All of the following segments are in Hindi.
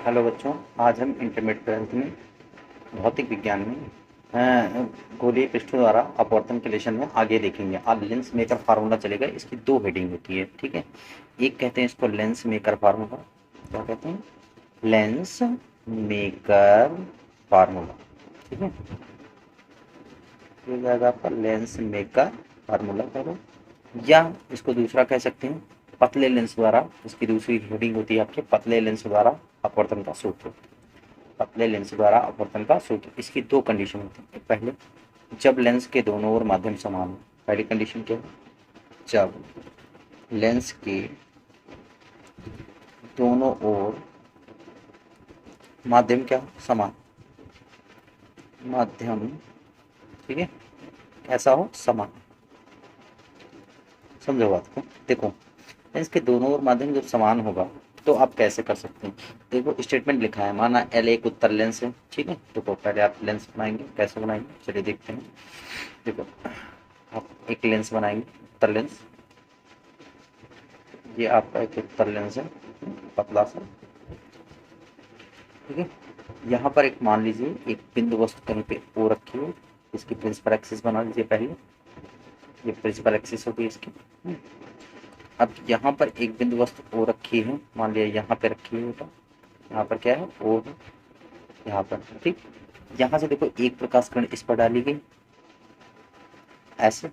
हेलो बच्चों, आज हम इंटरमीडिएट ट्वेल्थ में भौतिक विज्ञान में गोलीय पृष्ठों द्वारा अपवर्तन के लेशन में आगे देखेंगे। आज लेंस मेकर फार्मूला चलेगा। इसकी दो हेडिंग होती है, ठीक है। एक कहते हैं इसको लेंस मेकर फार्मूला। क्या कहते हैं? लेंस मेकर फार्मूला, ठीक है। ये हो जाएगा आपका लेंस मेकर फार्मूला करो, या इसको दूसरा कह सकते हैं पतले लेंस द्वारा। इसकी दूसरी हेडिंग होती है आपके पतले लेंस द्वारा अपवर्तन का सूत्र। पतले लेंस द्वारा अपवर्तन का सूत्र। इसकी दो कंडीशन होती है। पहले, जब लेंस के दोनों ओर माध्यम समान हो। पहली कंडीशन क्या है? जब लेंस के दोनों ओर माध्यम क्या हो? समान। माध्यम, ठीक है, कैसा हो? समान। समझो बात को। देखो, लेंस के दोनों ओर माध्यम जब समान होगा तो आप कैसे कर सकते हैं? देखो, स्टेटमेंट लिखा है, माना एल एक उत्तर लेंस है, ठीक है। देखो, पहले आप लेंस बनाएंगे। कैसे बनाएंगे चलिए देखते हैं। देखो, आप एक लेंस बनाएंगे, उत्तर लेंस। ये आपका एक उत्तर लेंस है, पतला सा, ठीक है। यहाँ पर एक मान लीजिए एक बिंदु वस्तु कहीं पे ओ रखी है। इसकी प्रिंसिपल एक्सिस बना लीजिए पहले। ये प्रिंसिपल एक्सिस होगी इसकी। अब यहाँ पर एक बिंदु वस्तु ओ रखी है, मान लिया यहाँ पे रखी है बेटा। यहाँ पर क्या है? ओ है, यहाँ पर, ठीक। यहाँ से देखो एक प्रकाश किरण इस पर डाली गई, ऐसे।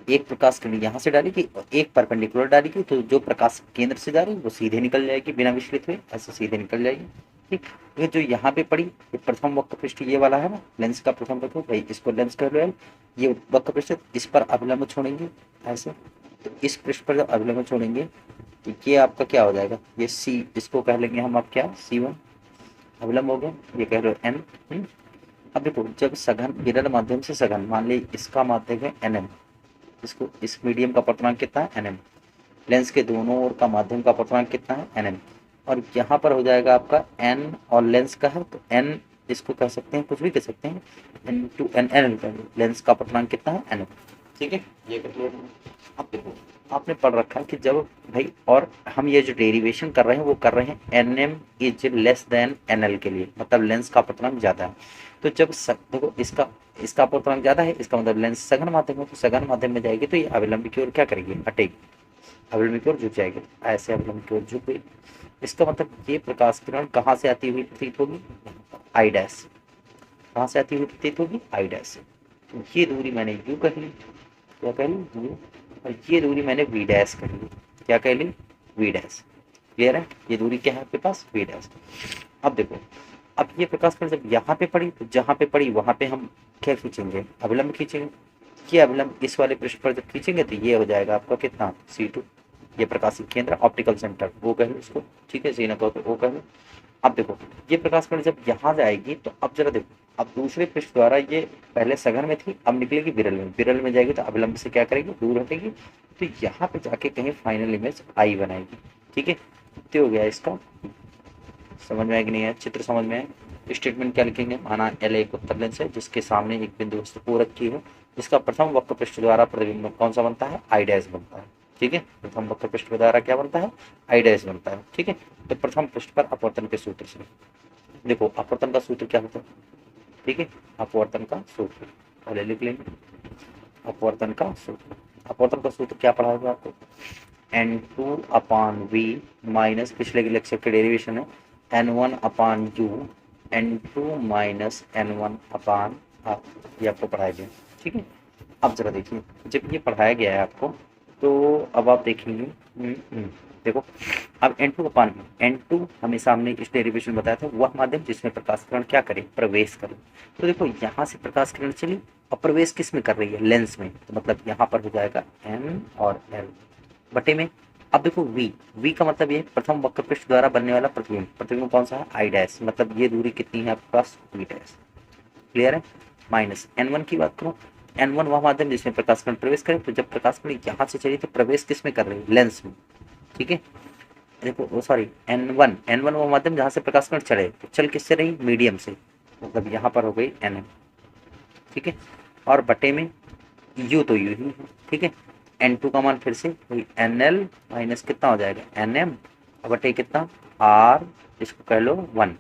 एक प्रकाश किरण यहाँ से डाली गई और एक परपेंडिकुलर डाली गई, तो जो प्रकाश केंद्र से जा रही है वो सीधे निकल जाएगी बिना विचलित हुए, ऐसे सीधे निकल जाएगी, ठीक। ये जो यहाँ पे पड़ी, ये प्रथम वक्र पृष्ठ ये वाला है ना, लेंस का प्रथम वक्र भाई, इसको लेंस कह लो। ये वक्र पृष्ठ, इस पर अभिलंब छोड़ेंगे ऐसे। तो इस पृष्ठ पर जब अभिलंब छोड़ेंगे तो ये आपका क्या हो जाएगा? ये सी, इसको कह लेंगे हम आप क्या? C1 अभिलंब हो गया। ये कह लो N। अब देखो, जब सघन विरल माध्यम से सघन, मान ली इसका माध्यम है NM, इसको, इस मीडियम का अपर्तनांक कितना है? NM। लेंस के दोनों ओर का माध्यम का अपर्तनांक कितना है? NM। और यहाँ पर हो जाएगा आपका N, और लेंस का है तो N, इसको कह सकते हैं, कुछ भी कह सकते हैं, N लेंस का अपर्तनांक कितना है? NM, ठीक है। ये कर लिया। अब देखो, आपने पढ़ रखा है कि जब भाई, और हम ये जो डेरिवेशन कर रहे हैं वो कर रहे हैं NM is less than NL के लिए, मतलब लेंस का अपर्तनांक ज्यादा है। तो जब देखो, इसका इसका अपर्तनांक ज्यादा है, इसका मतलब लेंस सघन माध्यम है, तो सघन माध्यम में जाएगी तो ये अविलंब की ओर क्या करेगी? हटेगी, अविलंब की ओर झुक जाएगी, ऐसे अविलंब की ओर झुक गई। इसका मतलब ये प्रकाश किरण कहाँ से आती हुई प्रतीत होगी? I dash. कहाँ से आती हुई प्रतीत होगी? आई डैश से। तो ये दूरी मैंने यू कह ली, क्या कह ली? यू। और ये दूरी मैंने वी डैश कर ली, क्या कह ली? We dash. क्लियर है? ये दूरी क्या है आपके पास? We dash. अब देखो, अब ये प्रकाश किरण जब यहाँ पे पड़ी, तो जहाँ पे पड़ी वहां पे हम क्या खींचेंगे? अविलंब खींचेंगे। ये अविलंब इस वाले पृष्ठ पर जब खींचेंगे तो ये हो जाएगा आपका कितना? C2। ये प्रकाशित केंद्र, ऑप्टिकल सेंटर, वो कह लो इसको, ठीक है। सी न कहो तो वो कह लो। अब देखो, ये प्रकाश किरण जब यहाँ जाएगी तो अब जरा देखो, अब दूसरे पृष्ठ द्वारा ये पहले सघन में थी, अब निकलेगी विरल में। विरल में जाएगी तो अविलंब से क्या करेगी? दूर हटेगी। तो यहाँ पे जाके कहीं फाइनल इमेज आई बनाएगी, ठीक है। तो हो गया इसका। समझ में आया कि नहीं है? चित्र समझ में आया? स्टेटमेंट क्या लिखेंगे? माना एल एक उत्तर लेंस है जिसके सामने एक बिंदु वस्तु ओ रखी है, जिसका प्रथम वक्र पृष्ठ द्वारा प्रतिबिंब कौन सा बनता है? आई डैश बनता है, ठीक है। प्रथम वक्र पृष्ठ द्वारा क्या बनता है? आई डैश बनता है, ठीक है। तो प्रथम पृष्ठ पर अपवर्तन के सूत्र से देखो, अपवर्तन का सूत्र क्या होता है? ठीक है, अपवर्तन का सूत्र पहले लिख लेंगे। अपवर्तन का सूत्र, अपवर्तन का सूत्र क्या पढ़ा होगा आपको? N2 अपान वी माइनस, पिछले के लेक्चर के डेरिवेशन है, N1 upon U, N2 minus N1 upon R. ये आपको पढ़ाया गया, ठीक है। अब जरा देखिए, जब ये पढ़ाया गया है आपको तो अब आप देखेंगे, देखो, अब N2 अपान N2 हमेशा हमने इस डेरिवेशन में बताया था, वह माध्यम जिसमें प्रकाश किरण क्या करे? प्रवेश करे। तो देखो, यहाँ से प्रकाश किरण चली और प्रवेश किस में कर रही है? लेंस में। तो मतलब यहाँ पर हो जाएगा N और L बटे में। अब देखो, V का मतलब ये प्रथम वक्र पृष्ठ द्वारा बनने वाला प्रतिबिंब। प्रतिबिंब कौन सा है? I dash. मतलब ये दूरी कितनी है आपके पास? V dash. क्लियर है? माइनस N1 की बात करो, N1 वह माध्यम जिसमें प्रकाश किरण प्रवेश करे। तो जब प्रकाश किरण यहाँ से चली तो प्रवेश किस में कर रही है? लेंस में, ठीक है। देखो, सॉरी, N1 वो माध्यम जहाँ से प्रकाश किरण चले, तो चल किससे रही? मीडियम से। मतलब यहाँ पर हो गई NM, ठीक है। और बटे में U तो U ही है, ठीक है। N2 का मान फिर से वही NL माइनस कितना हो जाएगा? NM, बटे कितना आर, इसको कह लो 1,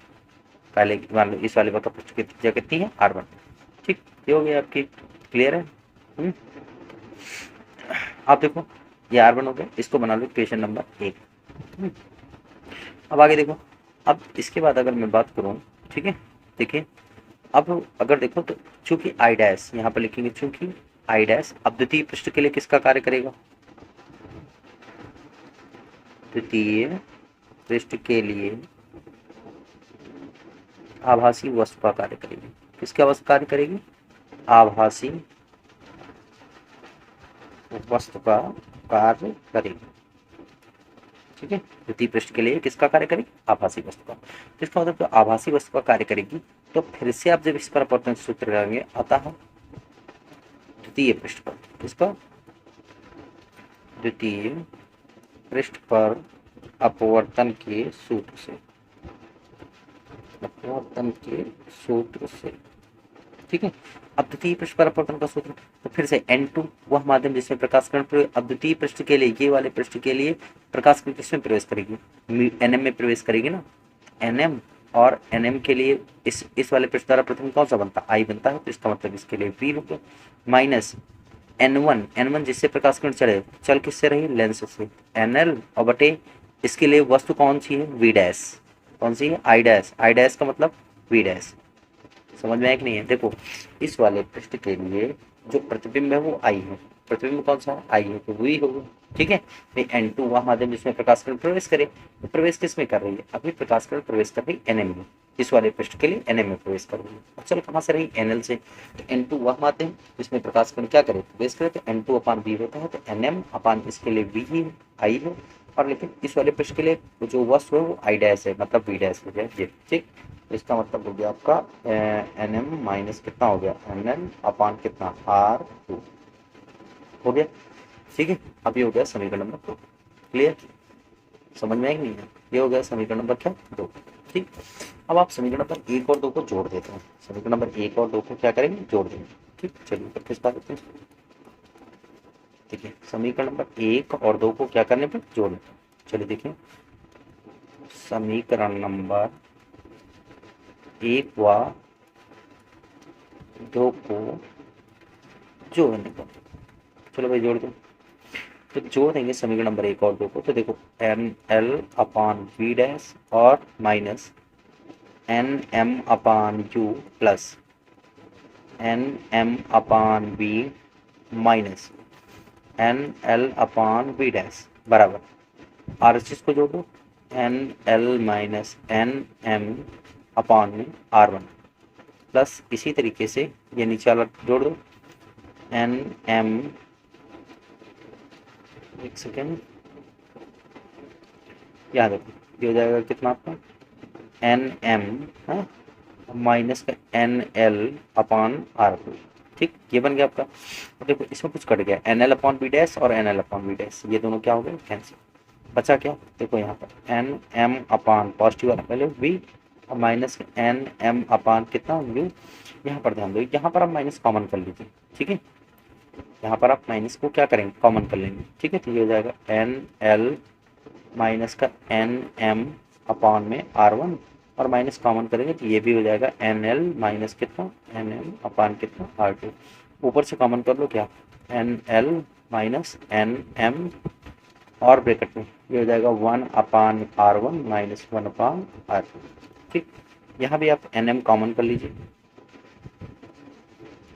पहले मान लो इस वाले वक्र पृष्ठ की त्रिज्या कितनी है R1। ठीक, ये हो गया आपकी, क्लियर है। आप देखो ये R1 हो गया, इसको बना लो इक्वेशन नंबर 1। अब आगे देखो, अब इसके बाद अगर मैं बात करूं, ठीक है, देखिए अब अगर देखो तो चूंकि आई डैश यहाँ पर लिखेंगे, चूंकि आई डैश अब द्वितीय पृष्ठ के लिए किसका कार्य करेगा, द्वितीय पृष्ठ के लिए आभासी वस्तु का कार्य करेगी। किसका वस्तु कार्य करेगी, आभासी वस्तु का कार्य करेगी। ठीक है, द्वितीय पृष्ठ के लिए किसका कार्य करेगी, आभासी वस्तु का। इसका मतलब तो आभासी वस्तु का कार्य करेगी, तो फिर से आप जब इस पर अपवर्तन सूत्र लगाएंगे, अतः द्वितीय पृष्ठ पर, किसका, द्वितीय पृष्ठ पर अपवर्तन के सूत्र से, अपवर्तन के सूत्र से। ठीक है, अब द्वितीय पृष्ठ पर अपवर्तन का सूत्र, तो फिर से N2 वह माध्यम जिसमें प्रकाश किरण प्रवेश, अब द्वितीय पृष्ठ के लिए, ये वाले पृष्ठ के लिए प्रकाश किरण किसमें प्रवेश करेगी, NM में प्रवेश करेगी ना, NM, और NM के लिए इस वाले पृष्ठ द्वारा प्रथम कौन सा बनता है, I बनता है, तो इसका मतलब इसके लिए V होगा, माइनस N1 जिससे प्रकाश किरण चल किससे रही, लेंस से, NL, और बटे इसके लिए वस्तु कौन सी है, V डैश, कौन सी है, I डैश का मतलब V डैश। समझ में आया कि नहीं है। देखो इस वाले पृष्ठ के लिए जो प्रतिबिंब है वो आई है, प्रतिबिंब कौन सा आई है, तो वही होगा। ठीक है, N2 वह माध्यम जिसमें प्रकाश किरण प्रवेश करे, तो प्रवेश किस में कर रही है, अभी प्रकाश किरण प्रवेश कर रही NM में, इस वाले पृष्ठ के लिए NM में प्रवेश कर रही है। चल कहाँ से रही, NL से, तो N2 वह माध्यम जिसमें प्रकाश किरण क्या करे, प्रवेश करे, तो N2 अपान V होता है, तो NM अपान इसके लिए V ही आई है, और लेकिन इस वाले पृष्ठ के लिए जो वस्तु है वो I डैश है, मतलब V डैश हो गया ये। ठीक, इसका मतलब हो गया आपका NM माइनस कितना हो गया, NL अपान कितना R2 हो गया। ठीक है, अब ये हो गया समीकरण नंबर 2, क्लियर, समझ में आएगी नहीं है, ये हो गया समीकरण नंबर क्या 2। ठीक, अब आप समीकरण नंबर 1 और 2 को जोड़ देते हैं, समीकरण नंबर 1 और 2 को क्या करेंगे, जोड़ देंगे। ठीक, चलिए फिर किस बात करते हैं, देखिए समीकरण नंबर 1 और 2 को क्या करने पर जोड़ने, चलिए देखिए समीकरण नंबर 1 व 2 को जोड़ने पर, चलो भाई जोड़ दो, तो जोड़ देंगे समीकरण नंबर 1 और 2 को, तो देखो NL अपान V डैश और माइनस NM अपान U प्लस NM अपान V माइनस NL अपान V डैश बराबर RHS को जोड़ दो, NL माइनस NM अपान में R1 प्लस इसी तरीके से ये नीचे वाला जोड़ दो, NM, एक सेकेंड, याद रखो ये हो जाएगा कितना आपका NM माइनस का NL अपान R2। ठीक, ये बन गया आपका। तो देखो इसमें कुछ कट गया, NL अपॉन V डैश और NL अपॉन V डैश, ये दोनों क्या हो गए, कैंसिल। बचा क्या, देखो यहाँ पर NM अपान पॉजिटिव वाला पहले V और माइनस NM अपान कितना U। यहाँ पर ध्यान दो, यहाँ पर आप माइनस कॉमन कर लीजिए। ठीक है, यहाँ पर आप माइनस को क्या करेंगे, कॉमन कर लेंगे। ठीक है, तो ये हो जाएगा NL माइनस का NM अपान में R1 और माइनस कॉमन करेंगे तो ये भी हो जाएगा NL माइनस कितना NM अपान कितना R2। ऊपर से कॉमन कर लो क्या, NL माइनस NM और ब्रैकेट में ये हो जाएगा 1 अपान R1 माइनस 1 अपान R2। ठीक, यहाँ भी आप NM कॉमन कर लीजिए,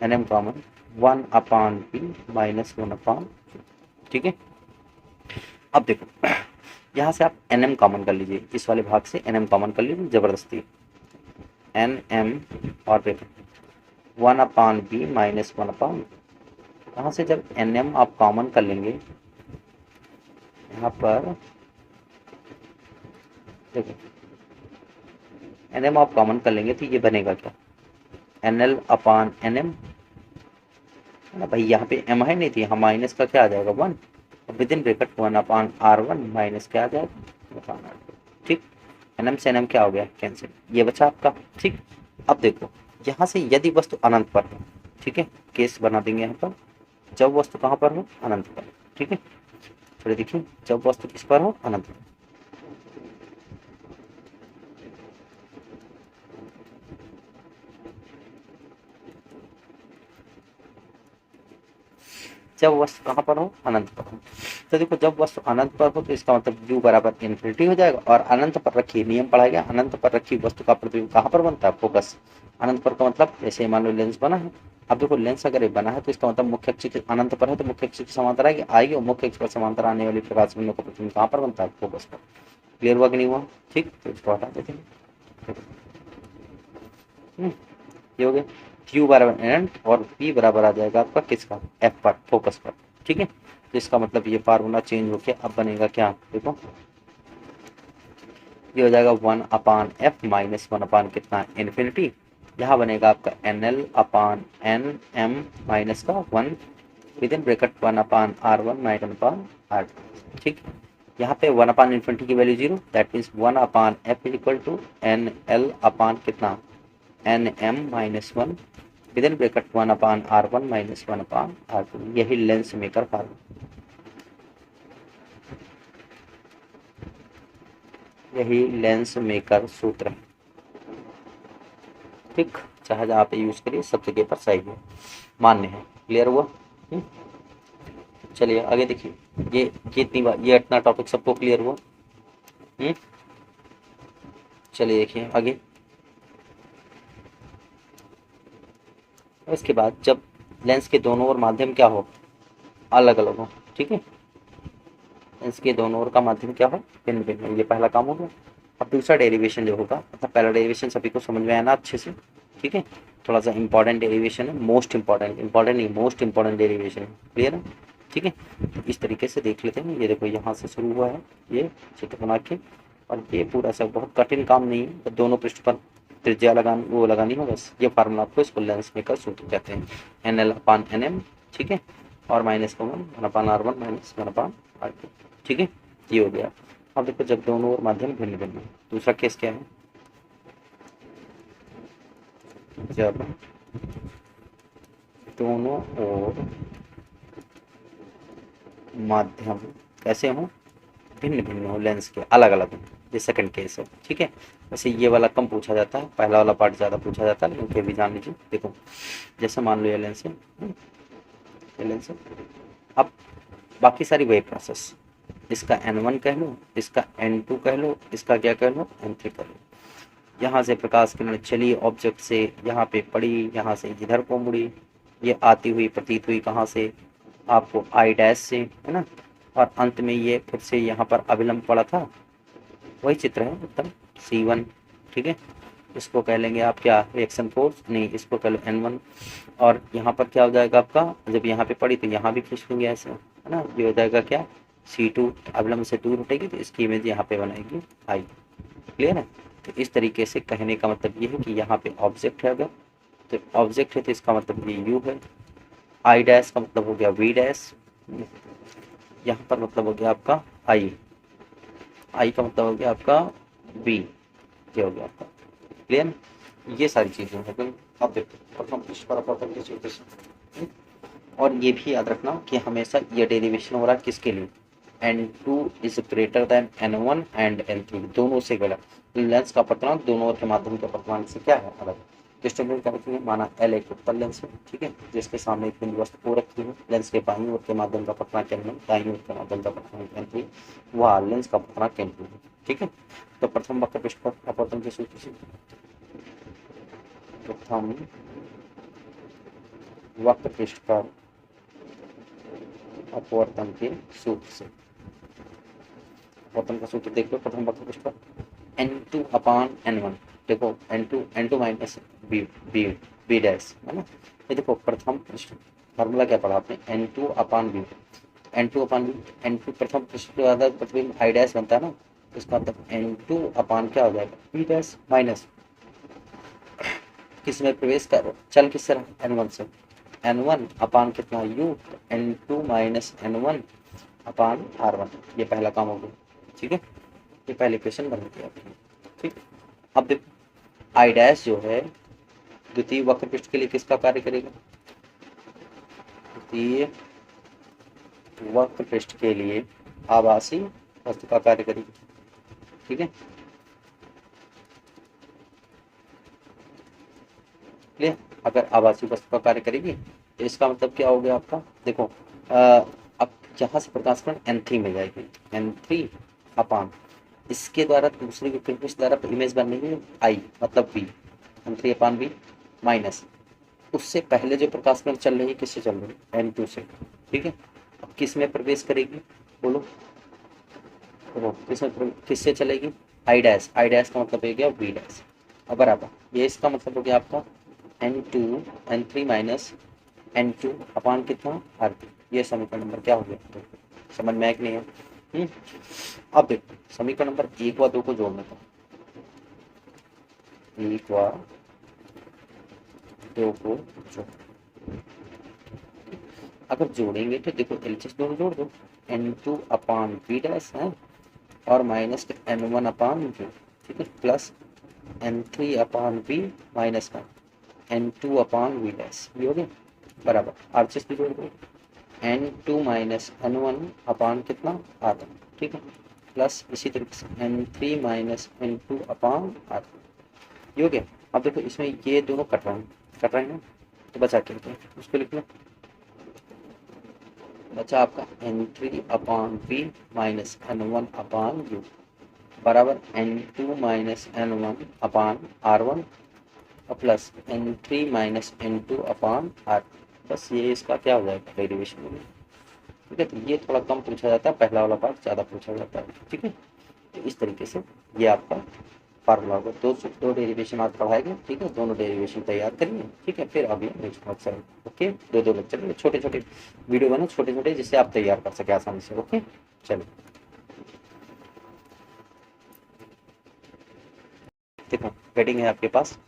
NM कॉमन 1 अपान P माइनस 1 अपान। ठीक है, अब देखो यहाँ से आप NM कॉमन कर लीजिए, इस वाले भाग से NM कॉमन कर लीजिए जबरदस्ती, NM और ब्रैकेट 1 अपान B माइनस 1 अपान। यहाँ से जब NM आप कॉमन कर लेंगे, यहाँ पर देखो NM आप कॉमन कर लेंगे तो ये बनेगा क्या, NL अपान NM ना भाई, यहाँ पे M है नहीं थी, यहाँ माइनस का क्या आ जाएगा 1, with in bracket 1 upon R1 minus क्या आ जाएगा। ठीक, NM से NM क्या हो गया, कैंसिल, ये बचा आपका। ठीक, अब देखो यहाँ से यदि वस्तु अनंत पर हो, ठीक है, केस बना देंगे यहाँ पर, जब वस्तु कहाँ पर हो, अनंत पर। ठीक है, थोड़ी देखिए जब वस्तु किस पर हो, अनंत पर, जब वस्तु कहाँ पर हो, अनंत पर हो। तो देखो जब वस्तु अनंत पर हो तो इसका मतलब u बराबर इन्फिनिटी हो जाएगा, और अनंत पर रखी, नियम पढ़ा गया, अनंत पर रखी वस्तु का प्रतिबिंब कहाँ पर बनता है, फोकस। अनंत पर का मतलब जैसे मान लो लेंस बना है, अब देखो लेंस अगर ये बना है तो इसका मतलब मुख्य अक्ष के अनंत पर है तो मुख्य अक्ष की समांतर आएगी और मुख्य अक्ष पर समांतर आने वाली प्रकाश बिंदु का प्रतिबिंब कहाँ पर बनता है, फोकस पर। क्लियर हुआ कि नहीं हुआ? ठीक, तो इसको हटा देते हैं। ये हो गया क्यू बराबर एन और पी बराबर आ जाएगा आपका किसका, एफ पर, फोकस पर। ठीक है, तो इसका मतलब ये फार्मूला चेंज होके अब बनेगा क्या, देखो ये हो जाएगा 1/f माइनस 1 कितना, इन्फिनिटी। यहाँ बनेगा आपका N L upon N M minus का 1 with in bracket 1/r1 minus 1/r2। ठीक, यहाँ पे 1/इन्फिनिटी की value 0, that means 1/f is equal to N L upon कितना, N M minus 1 with in bracket 1/r1 minus 1/r2। यही लेंस मेकर फार्मूला, यही लेंस मेकर सूत्र है। ठीक, चाहे जहाँ पे यूज करिए सब जगह पर सही है, मान्य है। क्लियर हुआ? चलिए आगे देखिए, ये इतनी बात, ये इतना टॉपिक सबको क्लियर हुआ? चलिए देखिए आगे। इसके बाद जब लेंस के दोनों ओर माध्यम क्या हो, अलग अलग हो। ठीक है, लेंस के दोनों ओर का माध्यम क्या हो, भिन्न भिन्न। ये पहला काम हो गया। अब दूसरा डेरिवेशन जो होगा, मतलब पहला डेरिवेशन सभी को समझ में आया ना अच्छे से? ठीक है, थोड़ा सा इंपॉर्टेंट डेरिवेशन है, मोस्ट इंपॉर्टेंट, इंपॉर्टेंट नहीं मोस्ट इंपॉर्टेंट डेरिवेशन है। क्लियर है? ठीक है, तो इस तरीके से देख लेते हैं। ये देखो यहाँ से शुरू हुआ है ये चित्र बना के, और ये पूरा सा बहुत कठिन काम नहीं है, तो दोनों पृष्ठ पर त्रिज्या लगानी हो बस। ये फार्मूला आपको इसको लेंस मेकर सूत्र कहते हैं, N L upon N M. ठीक है, और माइनस का 1/r1 माइनस 1/r2। ठीक है, ये हो गया। अब देखो जब दोनों ओर माध्यम भिन्न भिन्न है, दूसरा केस क्या है, जब दोनों ओर माध्यम कैसे हो, भिन्न भिन्न हो, लेंस के अलग अलग हो, ये सेकंड केस है। ठीक है, वैसे ये वाला कम पूछा जाता है, पहला वाला पार्ट ज़्यादा पूछा जाता है, लेकिन फिर भी जान लीजिए। देखो जैसे मान लो ये लेंस है, ये लेंस है। अब बाकी सारी वही प्रोसेस, इसका n1 कह लो, इसका n2 कह लो, इसका क्या कह लो, n3 कह लो। यहाँ से प्रकाश किरण चली ऑब्जेक्ट से, यहाँ पे पड़ी, यहाँ से इधर को मुड़ी, ये आती हुई प्रतीत हुई कहाँ से, आपको आई डैश से, है ना, और अंत में ये फिर से यहाँ पर अभिलंब पड़ा था, वही चित्र है एकदम C1। ठीक है, इसको कह लेंगे आप क्या, रिएक्शन फोर्स, नहीं इसको कह लो N1। और यहाँ पर क्या हो जाएगा आपका, जब यहाँ पे पड़ी तो यहाँ भी खींच लूँगी ऐसे, है ना, ये हो जाएगा क्या, C2, अभिलंब से दूर हटेगी तो इसकी इमेज यहाँ पे बनाएगी आई। क्लियर है? तो इस तरीके से कहने का मतलब ये है कि यहाँ पे ऑब्जेक्ट है, अगर तो ऑब्जेक्ट है तो इसका मतलब ये यू है, आई डैश का मतलब हो गया वी डैश, यहाँ पर मतलब हो गया आपका आई, आई का मतलब हो गया आपका बी, ये हो गया आपका। क्लियर? ये सारी चीजें हैं। अब देखो प्रथम पृष्ठ पर अपवर्तन के सूत्र से, और ये भी याद रखना कि हमेशा ये डेरिवेशन हो रहा है किसके लिए, n2 is greater then n1 and n3, दोनों से गलत। लेंस का अपवर्तनांक दोनों ओर के माध्यम के अपवर्तनांक से क्या है, अलग। डिस्ट्रीब्यूट करती है, माना L एक उत्तल लेंस है, ठीक है, जिसके सामने एक बिंदु वस्तु O रखी है। लेंस के बाईं ओर के माध्यम का अपवर्तनांक n1, दाईं ओर के माध्यम का अपवर्तनांक n3, वह लेंस का अपवर्तनांक n2 है। ठीक है, तो प्रथम वक्र पृष्ठ पर अपवर्तन के सूत्र से, प्रथम वक्र पृष्ठ पर अपवर्तन के सूत्र से, अपवर्तन का सूत्र देख लो। प्रथम वक्र पृष्ठ पर n2 अपान n1, देखो n2 माइनस बी डैश, है ना। ये देखो प्रथम पृष्ठ फार्मूला क्या पढ़ा आपने, n2 अपान बी, n2 अपान बी, n2 प्रथम पृष्ठ के आधार प्रतिबिंब आई डैश बनता है ना, इसका मतलब n2 अपान क्या हो जाएगा, बी डैश माइनस किसमें प्रवेश कर, चल किससे रहा, n1 से, n1 अपान कितना u, n2 माइनस n1 अपान r1। ये पहला काम हो गया। ठीक है, ये पहले क्वेश्चन बन गया। ठीक, अब देखो आई डैश जो है द्वितीय वक्र पृष्ठ के लिए किसका कार्य करेगा, द्वितीय वक्र पृष्ठ के लिए आभासी वस्तु का कार्य करेगी। ठीक है, क्लियर? अगर आभासी वस्तु का कार्य करेगी तो इसका मतलब क्या हो गया आपका, देखो अब यहाँ से प्रकाशकरण N3 में जाएगी, N3 अपान इसके द्वारा दूसरे विकर्ण के द्वारा इमेज बन रही है I मतलब V, N3 अपान V माइनस उससे पहले जो प्रकाशकरण चल रही है किससे चल रही है, N2 से। ठीक है, अब किस में प्रवेश करेगी बोलो, तो किससे चलेगी, I डैश, I डैश का मतलब हो गया V डैश। अब बराबर ये इसका मतलब हो गया आपका N2 N3 माइनस N2 अपान कितना R2। ये समीकरण नंबर क्या हो गया, समझ में आया कि नहीं है। अब देखो समीकरण नंबर 1 व 2 को जोड़ने का, 1 व 2 को जोड़, अगर जोड़ेंगे तो देखो एलएचएस दोनों जोड़ दो, N2 अपान V डैश है और माइनस N1 अपान V, ठीक है, प्लस N3 अपान V माइनस का N2 अपान V डैश, ये हो गया बराबर आरएचएस भी जोड़ दो N2 माइनस N1 अपान कितना R1, ठीक है, प्लस इसी तरीके से N3 माइनस N2 अपान R, ये हो गया। अब देखो इसमें ये दोनों कट रहे हैं तो बचा क्या होता है उसको लिख लो, बचा आपका N3 अपान V माइनस N1 अपान U बराबर N2 माइनस N1 अपान R1 और प्लस N3 माइनस N2 अपान R, बस ये इसका क्या हो जाएगा डेरिवेशन में। ठीक है, तो ये थोड़ा कम पूछा जाता है, पहला वाला पार्ट ज़्यादा पूछा जाता है। ठीक है, तो इस तरीके से ये आपका फार्मूला होगा। दो डेरिवेशन आज पढ़ाएंगे, ठीक है, दोनों डेरिवेशन तैयार करिए, ठीक है, फिर अभी नेक्स्ट लेक्चर, ओके, दो लेक्चर में छोटे छोटे वीडियो बने, छोटे छोटे, जिससे आप तैयार कर सके आसानी से। ओके, चलो देखो हेडिंग है आपके पास,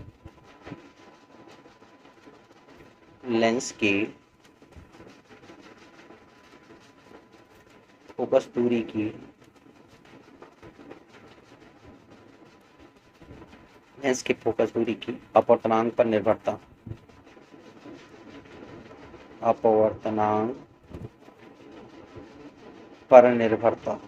लेंस की फोकस दूरी की लेंस की फोकस दूरी की अपवर्तनांक पर निर्भरता, अपवर्तनांक पर निर्भरता,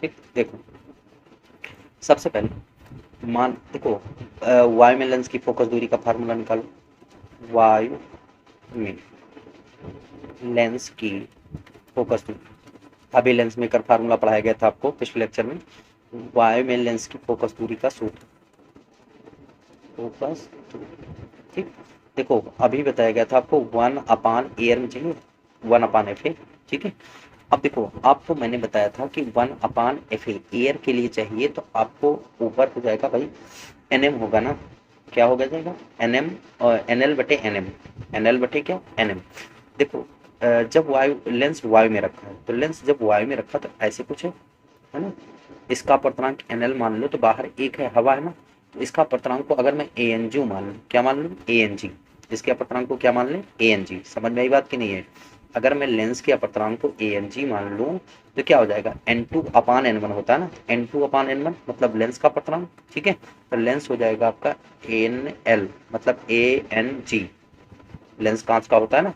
ठीक, देखो सबसे पहले मान देखो वायु में लेंस की फोकस दूरी का फार्मूला निकालो, वायु में लेंस की फोकस दूरी, अभी लेंस मेकर फार्मूला पढ़ाया गया था आपको पिछले लेक्चर में, वायु में लेंस की फोकस दूरी का सूत्र, फोकस ठीक, देखो अभी बताया गया था आपको 1 अपान एयर में चाहिए, 1 अपान एफ ए, ठीक है। अब देखो आपको मैंने बताया था कि 1 अपान एफ ए एयर के लिए चाहिए, तो आपको ऊपर हो जाएगा भाई एनएम होगा ना, क्या हो जाएगा एनएम और एनएल बटे एनएम, एनएल बटे क्या एनएम। देखो जब वायु लेंस वायु में रखा है, तो लेंस जब वायु में रखा तो ऐसे कुछ है ना, इसका अपवर्तनांक एनएल मान लो, तो बाहर एक है हवा है ना, तो इसका अपवर्तनांक को अगर मैं एएनजी मान लूँ, क्या मान लूँ एएनजी, इसके अपवर्तनांक को क्या मान लें एएनजी, समझ में आई बात की नहीं है। अगर मैं लेंस के अपवर्तनांक को एएनजी मान लूँ तो क्या हो जाएगा N2 अपान N1 होता है ना, N2 अपान N1 मतलब लेंस का अपवर्तनांक, ठीक है, तो लेंस हो जाएगा आपका NL मतलब ANG, लेंस कांच का होता है ना,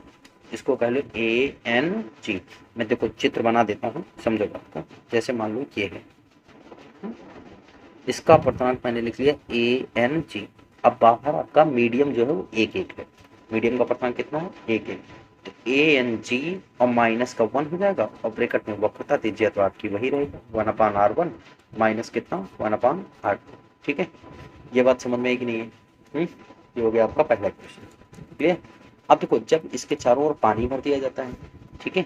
इसको कह लो ANG। मैं देखो चित्र बना देता हूँ समझो बात को, जैसे मान लो ये है, इसका अपवर्तनांक मैंने लिख लिया ANG। अब बाहर आपका मीडियम जो है वो 1 है, मीडियम का अपवर्तनांक कितना है 1, तो ANG और माइनस का 1 हो जाएगा और ब्रैकेट में वक्रता दीजिए तो आपकी वही रहेगा 1 अपान R1 माइनस कितना 1 अपान R2, ठीक है, ये बात समझ में आई कि नहीं है। ये हो गया आपका पहला क्वेश्चन, क्लियर। अब देखो जब इसके चारों ओर पानी भर दिया जाता है, ठीक है,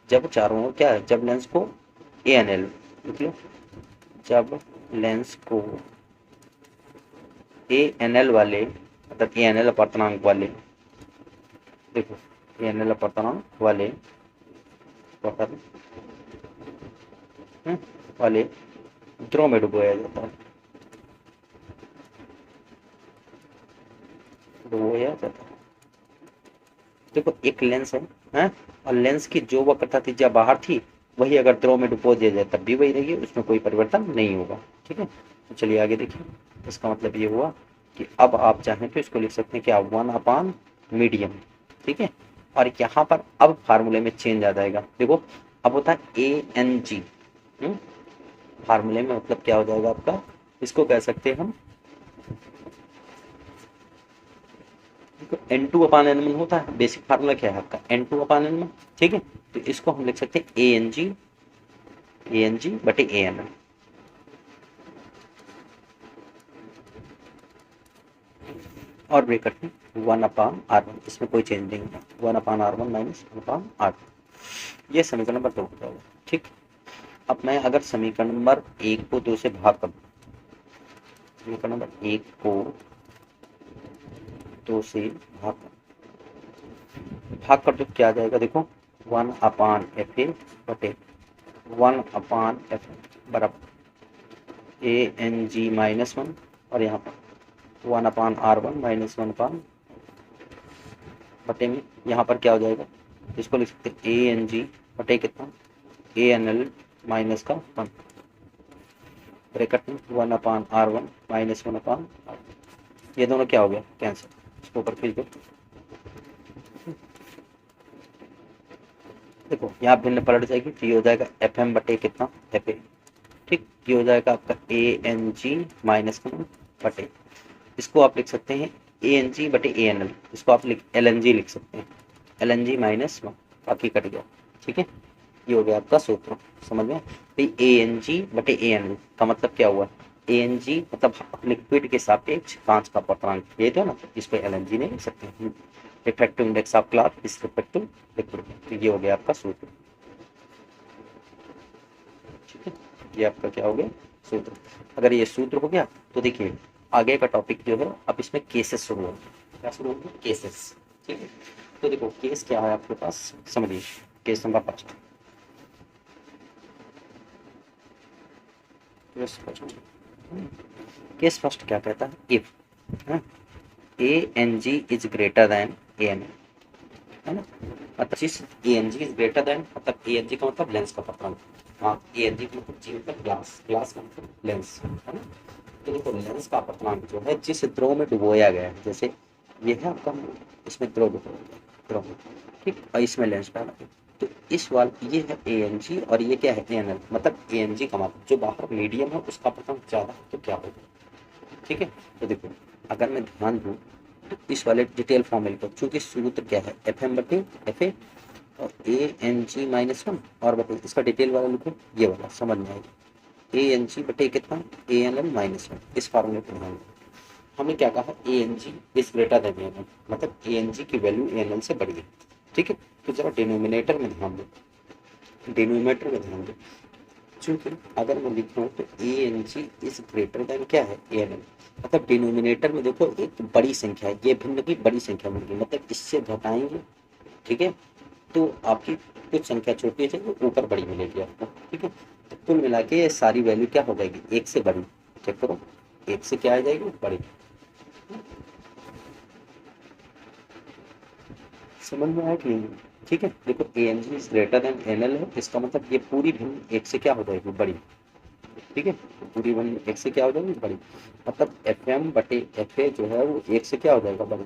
जब चारों ओर क्या है, जब लेंस को ANL लिख लो, जब लेंस को ANL वाले मतलब ANL अपवर्तनांक वाले, देखो ANL अपवर्तनांक वाले वाले ध्रुव में डुबोया जाता है, डुबोया जाता है। देखो एक लेंस है और लेंस की जो वक्रता त्रिज्या बाहर थी वही अगर द्रव में डुबो दिया जाए तब भी वही रहेगी, उसमें कोई परिवर्तन नहीं होगा, ठीक है। तो चलिए आगे देखिए, इसका मतलब ये हुआ कि अब आप चाहें तो इसको लिख सकते हैं क्या 1 अपान मीडियम, ठीक है, और यहाँ पर अब फार्मूले में चेंज आ जाएगा, देखो अब होता है ANG, फार्मूले में मतलब क्या हो जाएगा आपका, इसको कह सकते हैं हम N two upon N one होता है, बेसिक फार्मूला क्या है आपका, N two upon N one. ठीक है, तो इसको हम लिख सकते हैं ए एन जी बटे ए एन एल। और ब्रेकेट में 1/r1, इसमें कोई चेंज नहीं है, 1/r1 माइनस 1/r2। ये समीकरण नंबर 2 हो जाएगा। ठीक, अब मैं अगर समीकरण नंबर 1 को 2 से भाग कर दूं, समीकरण नंबर 1 को 2 से भाग कर दो, क्या आ जाएगा देखो, 1/fa बटे 1/f बराबर ए एन जी माइनस 1, और यहाँ पर 1/r1 माइनस 1 बटे में यहाँ पर क्या हो जाएगा, इसको लिख सकते हैं ए एन जी बटे कितना, ए एन एल माइनस का 1, ब्रैकेट में 1/r1 माइनस 1/r, ये दोनों क्या हो गया, कैंसिल, इसको ऊपर खींच दो। देखो यहाँ भिन्न पलट जाएगी, तो ये हो जाएगा एफ एम बटे कितना, एफ ए। ठीक, ये हो जाएगा आपका ए एन जी माइनस बटे, इसको आप लिख सकते हैं ए एन जी बटे ए एन एल, इसको आप एल एन जी लिख सकते हैं, एल एन जी माइनस 1, बाकी कट गया। ठीक है, ये हो गया आपका सूत्र, समझ में भाई। ए एन जी बटे ए एन एल का मतलब क्या हुआ, ए एन जी मतलब लिक्विड के सापेक्ष कांच का अपांक, ये तो ना, इसको एल एन जी नहीं लिख सकते हैं, refractive index of glass is respect to liquid. तो ये हो गया आपका सूत्र। ठीक है, ये आपका क्या हो गया, सूत्र। अगर ये सूत्र हो गया तो देखिए आगे का टॉपिक जो है, अब इसमें केसेस शुरू होंगे। क्या शुरू होंगे, केसेस। ठीक है, तो देखो केस क्या है आपके पास, समझिए। Case number first, case first क्या कहता है, if A N G is greater than A N L, है ना, मतलब A N G is greater than, मतलब ए एन जी का मतलब लेंस का अपांक, हाँ ए एन जी का मतलब जी मतलब ग्लास, ग्लास का मतलब लेंस, है ना। तो देखो लेंस का अपांक जो है जिस द्रव में डुबोया गया है, जैसे ये है आपका, इसमें द्रव डुबोया गया, द्रव, ठीक, और इसमें लेंस डाला गया, तो इस वाल ये है ए एन जी और ये क्या है ए एन एल, मतलब ए एन जी का मतलब जो बाहर मीडियम है उसका अपांक ज़्यादा है तो क्या होगा। ठीक है, तो देखो अगर मैं ध्यान दूँ तो इस वाले डिटेल फॉर्मूले को, चूंकि सूत्र क्या है एफ एम बटे एफ ए और ए एन जी माइनस 1, और बटे इसका डिटेल वाला लिखो, ये वाला समझ में आएगा, ए एन जी बटे कितना, ए एन एल माइनस 1, इस फार्मूले को ध्यान दो। हमने क्या कहा, A N G is greater than A N L, मतलब ए एन जी की वैल्यू ए एन एल से बड़ी है। ठीक है, तो जरा डिनोमिनेटर में ध्यान दो, डिनोमिनेटर में ध्यान दो, चूंकि अगर मैं लिख रहा हूँ तो A N G is greater than क्या है, ए एन एल, मतलब डिनोमिनेटर में देखो एक बड़ी संख्या है, ये भिन्न की बड़ी संख्या मिल गई, मतलब इससे घटाएंगे, ठीक है, तो आपकी कुछ संख्या छोटी हो जाएगी, ऊपर बड़ी मिलेगी आपको। ठीक है, तो कुल मिला के ये सारी वैल्यू क्या हो जाएगी, एक से बड़ी, चेक करो, एक से क्या आ जाएगी, बड़ी। समझ में आया कि नहीं। ठीक है, देखो A N G is greater than N L है, इसका मतलब ये पूरी भिन्न एक से क्या हो जाएगी, बड़ी। ठीक है, पूरी भिन्न एक से क्या हो जाएगी, बड़ी, मतलब एफ एम बटे एफ ए जो है वो एक से क्या हो जाएगा, बड़ी।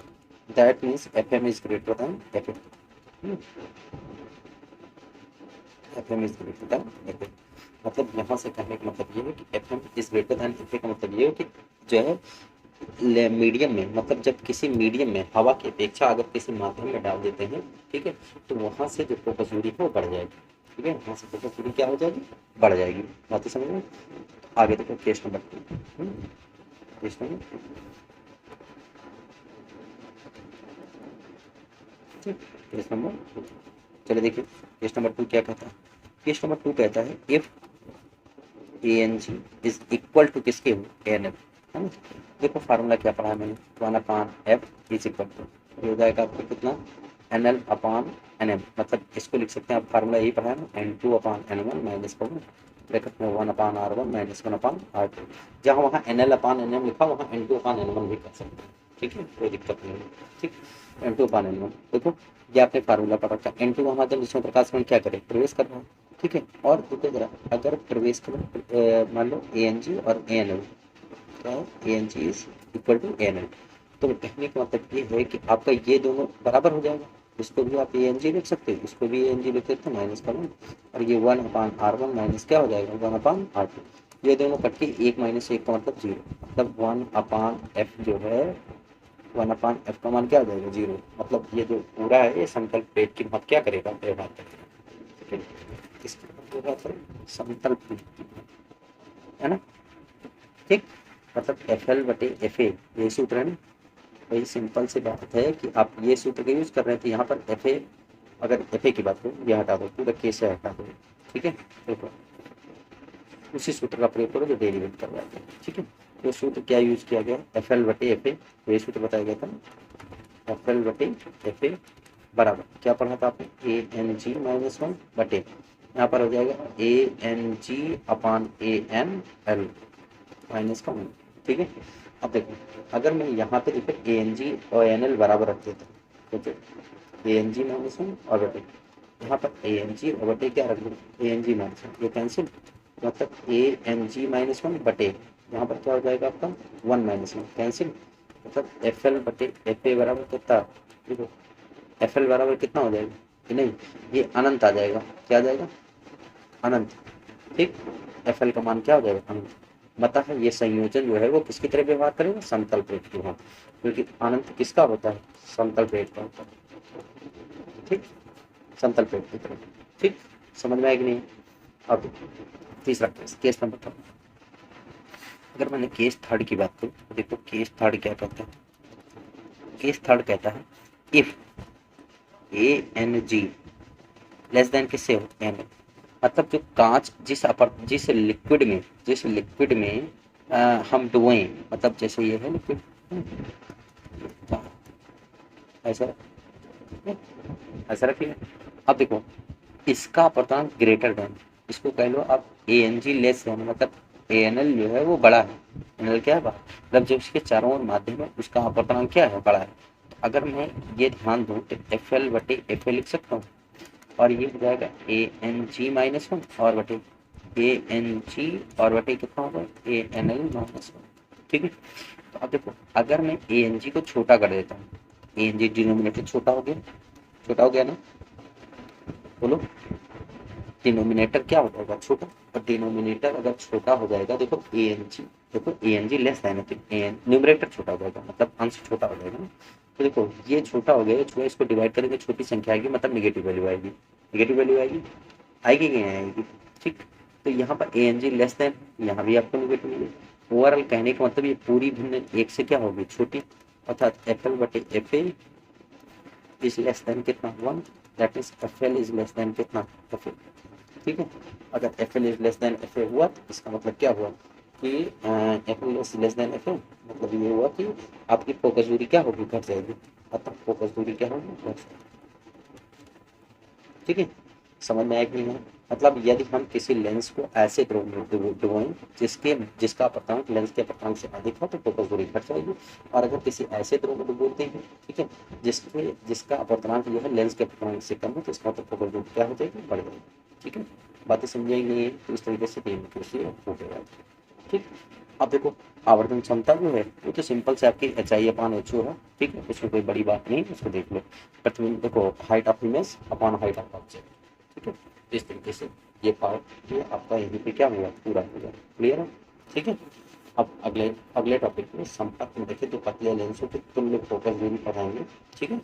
That means F M is greater than F A, F M is greater than F A, मतलब यहाँ से कहने का मतलब ये है कि F M is greater than F A का मतलब ये है कि जो है मीडियम में, मतलब जब किसी मीडियम में हवा की अपेक्षा अगर किसी माध्यम में डाल देते हैं, ठीक है, तो वहाँ से जो फोकस दूरी है वो बढ़ जाएगी। ठीक है, वहाँ से फोकस दूरी क्या हो जाएगी, बढ़ जाएगी। बात समझ में। आगे देखो case number 2, case number, case number 2, चलिए देखिए केस नंबर 2 क्या कहता है। केस नंबर 2 कहता है if A N G is equal to किसके, ए एन एफ, है ना। देखो फार्मूला क्या पढ़ा है मैंने, 1/f इज इक्वल टू, ये हो जाएगा आपको कितना, N L upon N M, मतलब इसको लिख सकते हैं आप, फार्मूला यही पढ़ा है ना, N two upon N one minus bracket में 1/r1 माइनस 1/r2, जहाँ वहाँ N L upon N M लिखा वहाँ N two upon N one भी कर सकते हैं। ठीक है, कोई दिक्कत नहीं है। ठीक, N two upon N one, देखो ये आपने फार्मूला पढ़ा था, एन टू का माध्यम जिसमें प्रकाश में क्या करे, प्रवेश कर रहा है। ठीक है, और देखो जरा अगर प्रवेश करें, मान लो ए एन जी और ए एन एल, क्या है, A N G is equal to A N L, तो कहने का मतलब ये है कि आपका ये दोनों बराबर हो जाएगा, इसको भी आप ए एन जी लिख सकते हैं, इसको भी ए एन जी लिख सकते हैं माइनस का 1, और ये 1/r1 माइनस क्या हो जाएगा, 1/r2, ये दोनों कट के 1 - 1 का मतलब 0, मतलब 1/f जो है 1/f का मान क्या हो जाएगा 0। मतलब ये जो पूरा है ये समतल प्लेट की मत क्या करेगा, व्यवहार करेगा। ठीक है, किसके ऊपर व्यवहार करेगा, समतल प्लेट की, है ना। ठीक, मतलब एफ एल बटे एफ ए, यही सूत्र है ना। वही सिंपल सी बात है कि आप ये सूत्र का यूज कर रहे थे यहाँ पर एफ ए, अगर एफ ए की बात करो ये हटा दो, पूरा केस है हटा दो। ठीक है, देखो उसी सूत्र का प्रयोग करो जो डेरिवेट करवाते हैं। ठीक है, तो सूत्र क्या यूज किया गया, एफ एल बटे एफ ए, ये सूत्र बताया गया था। एफ एल बटे एफ ए बराबर क्या पढ़ा था आपने, ए एन जी -1 बटे, यहाँ पर हो जाएगा ए एन जी अपान ए एन एल माइनस का 1। ठीक है, अब देखो अगर मैं यहाँ पे देखो ए एन जी और एन एल बराबर रख देता हूँ, तो ए एन जी -1 और बटे, यहाँ पर ए एन जी और बटे क्या रख दो, ए एन जी -1, ये कैंसिल, मतलब ए एन जी -1 बटे यहाँ पर क्या हो जाएगा आपका 1 -1 कैंसिल, मतलब एफ एल बटे एफ ए बराबर कितना, देखो एफ एल बराबर कितना हो जाएगा कि नहीं, ये अनंत आ जाएगा, क्या आ जाएगा अनंत। ठीक, एफ एल का मान क्या हो जाएगा अनंत, बता है ये संयोजन जो है वो किसकी तरह व्यवहार करेगा, समतल प्लेट की तरह, क्योंकि अनंत किसका होता है, समतल प्लेट का होता है। ठीक, समतल प्लेट की तरह। ठीक, समझ में आएगी नहीं। अब तीसरा केस, केस नंबर थर्ड, अगर मैंने केस थर्ड की बात करूँ तो देखो केस थर्ड क्या कहता है, केस थर्ड कहता है if A N G less than किससे हो, एन, मतलब जो कांच जिस लिक्विड में हम डुबोएं, मतलब जैसे ये है लिक्विड, ऐसा ऐसा रखिए। अब देखो इसका अपर्तनांक ग्रेटर देन, इसको कह लो आप ए एन जी लेस देन, मतलब ए एन एल जो है वो बड़ा है, एन एल क्या है बड़ा, मतलब जो उसके चारों ओर माध्यम है उसका अपर्तनांक क्या है, बड़ा है। तो अगर मैं ये ध्यान दूँ तो एफ एल बटे एफ ए लिख सकता हूँ, और ये हो जाएगा ए एन जी -1 और बटे ए एन जी और बटे कितना होगा ए एन एल -1। ठीक है, तो अब देखो अगर मैं ए एन जी को छोटा कर देता हूँ, ए एन जी डिनोमिनेटर छोटा हो गया ना, बोलो डिनोमिनेटर क्या हो जाएगा छोटा, और डिनोमिनेटर अगर छोटा हो जाएगा, देखो ए एन जी, देखो A N G less than numerator छोटा हो जाएगा, मतलब अंश छोटा हो जाएगा ना। तो देखो ये छोटा हो गया, जो इसको डिवाइड करेंगे छोटी संख्या आएगी, मतलब नेगेटिव वैल्यू आएगी, नेगेटिव वैल्यू आएगी, आएगी कि नहीं आएगी। ठीक, तो यहाँ पर ए एन जी लेस देन, यहाँ भी आपको नेगेटिव मिलेगी। ओवरऑल कहने का मतलब ये पूरी भिन्न एक से क्या होगी छोटी, अर्थात एफ एल बटे F A is less than कितना 1, that means F L is less than कितना एफ ए। ठीक है, अगर F L is less than F ए हुआ तो इसका मतलब क्या हुआ कि F L is less than F A, मतलब ये हुआ कि आपकी फोकस दूरी क्या होगी, घट जाएगी, अतः फोकस दूरी क्या होगी, घट जाएगी। ठीक है, समझ में आएगी नहीं, मतलब यदि हम किसी लेंस को ऐसे डुबोएं जिसका अपर्तनांक लेंस के अपर्तनांक से अधिक हो तो फोकस दूरी घट जाएगी, और अगर किसी ऐसे द्रव को डुबोते हैं, ठीक है, जिसका अपर्तनांक जो है लेंस के अपर्तनांक से कम हो, तो इसका मतलब फोकस दूरी क्या हो जाएगी, बढ़ जाएगी। ठीक है, बातें समझेंगे तो इस तरीके से हो गया। ठीक, अब देखो आवर्धन क्षमता जो है वो तो सिंपल से आपकी H I upon H O है। ठीक है, उसमें कोई बड़ी बात नहीं, उसको देख लो। प्रतिबिंब देखो height of image upon height of object. ठीक है, इस तरीके से ये पार्ट ये आपका यहीं पे क्या हुआ, पूरा हो गया, क्लियर है। ठीक है, अब अगले टॉपिक में संपर्क में देखें तो पतले लेंसों के तुल्य फोकस दूरी पढ़ाएंगे। ठीक है।